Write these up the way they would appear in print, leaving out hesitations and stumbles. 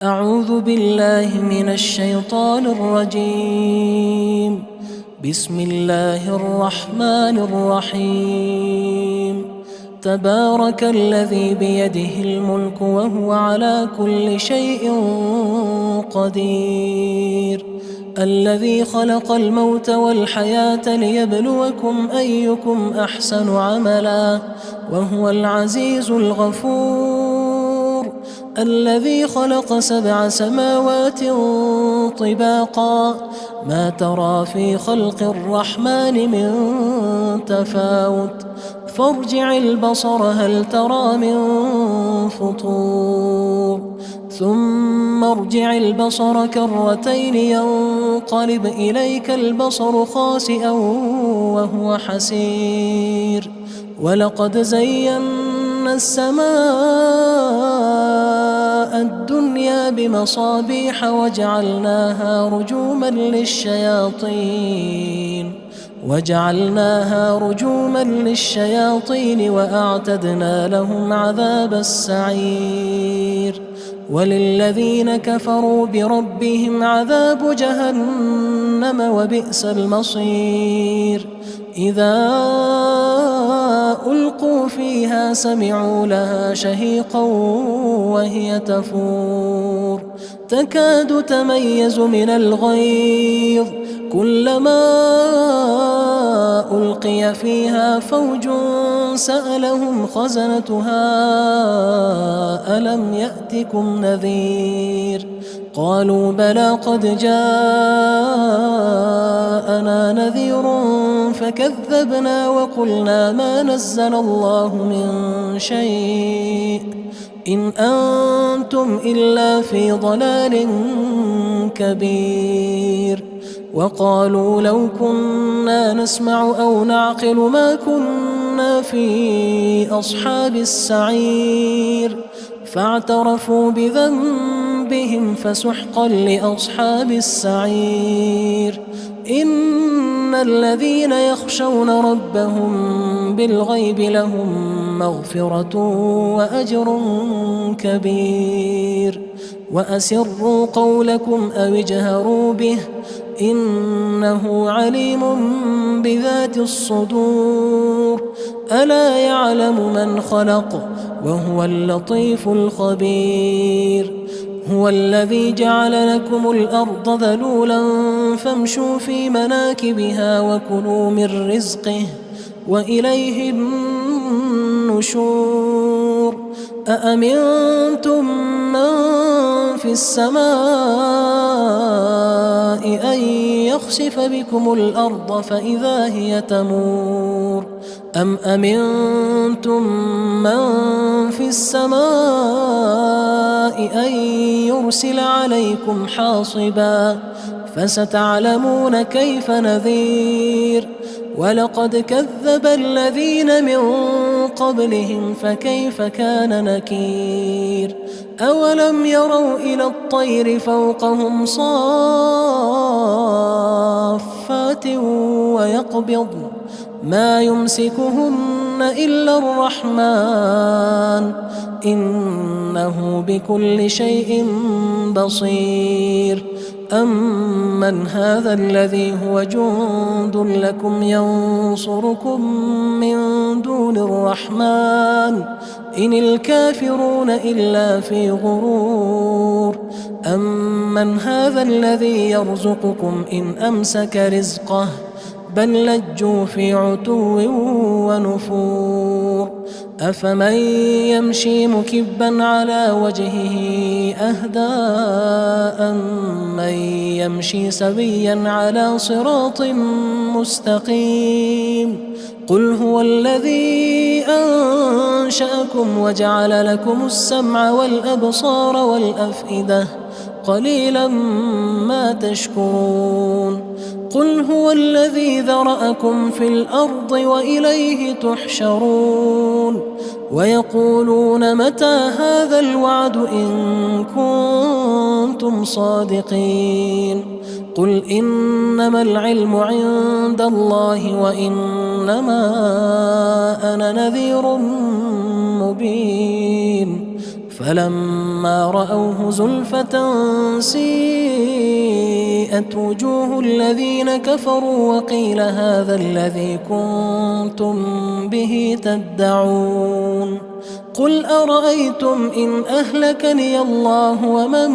أعوذ بالله من الشيطان الرجيم. بسم الله الرحمن الرحيم. تبارك الذي بيده الملك وهو على كل شيء قدير. الذي خلق الموت والحياة ليبلوكم أيكم أحسن عملا وهو العزيز الغفور. الذي خلق 7 سماوات طباقا ما ترى في خلق الرحمن من تفاوت فارجع البصر هل ترى من فطور ثم ارجع البصر كرتين ينقلب إليك البصر خاسئا وهو حسير. ولقد زينا السماء الدنيا بمصابيح وجعلناها رجوما للشياطين وأعتدنا لهم عذاب السعير. وللذين كفروا بربهم عذاب جهنم وبئس المصير. إذا ألقوا فيها سمعوا لها شهيقا وهي تفور تكاد تميز من الغيظ كلما ألقي فيها فوج سألهم خزنتها ألم يأتكم نذير قالوا بلى قد جاءنا نذير فكذبنا وقلنا ما نزل الله من شيء إن أنتم إلا في ضلال كبير. وقالوا لو كنا نسمع أو نعقل ما كنا في أصحاب السعير فاعترفوا بذنبهم فسحقا لأصحاب السعير. إن الذين يخشون ربهم بالغيب لهم مغفرة وأجر كبير. وأسروا قولكم أو اجهروا به إنه عليم بذات الصدور. ألا يعلم من خلق وهو اللطيف الخبير. هو الذي جعل لكم الأرض ذلولا فامشوا في مناكبها وكلوا من رزقه وإليه النشور. أأمنتم من في السماء أن يخسف بكم الأرض فإذا هي تمور أم أمنتم من في السماء أن يرسل عليكم حاصبا فستعلمون كيف نذير. ولقد كذب الذين من قبلهم فكيف كان نكير. أولم يروا إلى الطير فوقهم صافات ويقبضن ما يمسكهن إلا الرحمن إنه بكل شيء بصير. أمن هذا الذي هو جند لكم ينصركم من دون الرحمن إن الكافرون إلا في غرور. أمن هذا الذي يرزقكم إن أمسك رزقه بل لجوا في عتو ونفور. أفمن يمشي مكبا على وجهه أهدى أمن يمشي سويا على صراط مستقيم. قل هو الذي أنشأكم وجعل لكم السمع والأبصار والأفئدة قليلا ما تشكرون. قل هو الذي ذرأكم في الأرض وإليه تحشرون. ويقولون متى هذا الوعد إن كنتم صادقين. قل إنما العلم عند الله وإنما أنا نذير مبين. فلما رأوه زلفة سيئت وجوه الذين كفروا وقيل هذا الذي كنتم به تدعون قل أرأيتم إن أهلكني الله ومن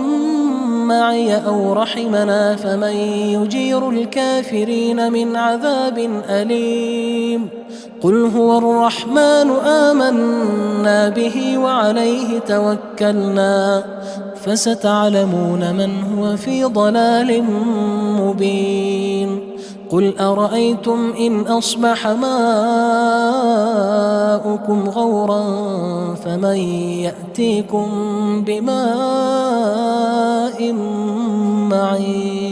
معي أو رحمنا فمن يجير الكافرين من عذاب أليم قل هو الرحمن آمنا به وعليه توكلنا فستعلمون من هو في ضلال مبين قل أرأيتم إن أصبح ماؤكم غورا فمن يأتيكم بماء معين